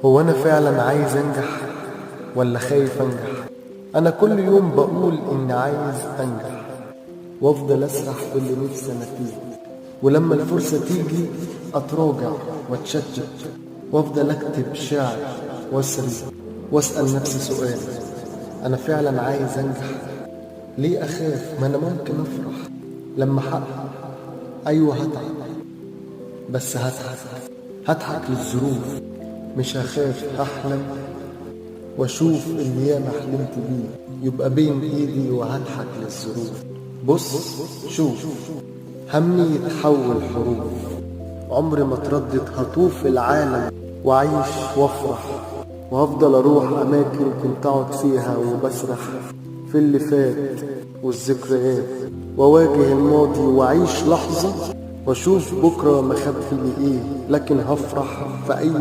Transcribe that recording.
هو أنا فعلا عايز أنجح ولا خايف أنجح؟ أنا كل يوم بقول إني عايز أنجح، وأفضل أسرح في اللي نفسي أنا فيه، ولما الفرصة تيجي أتراجع وأتشتت، وأفضل أكتب شعر وأسري وأسأل نفسي سؤال: أنا فعلا عايز أنجح؟ ليه أخاف؟ ما أنا ممكن أفرح لما أحقق. أيوة هتعب، بس هضحك للظروف، مش هخاف. هحلم واشوف اللي ياما حلمت بيه يبقى بين ايدي، وهضحك للظروف. بص شوف، همي يتحول حروف، عمري ما اتردد هطوف العالم واعيش وافرح، وهفضل اروح اماكن كنت اقعد فيها وبسرح في اللي فات والذكريات، واواجه الماضي واعيش لحظة، واشوف بكرة مخبي لي ايه. لكن هفرح في اي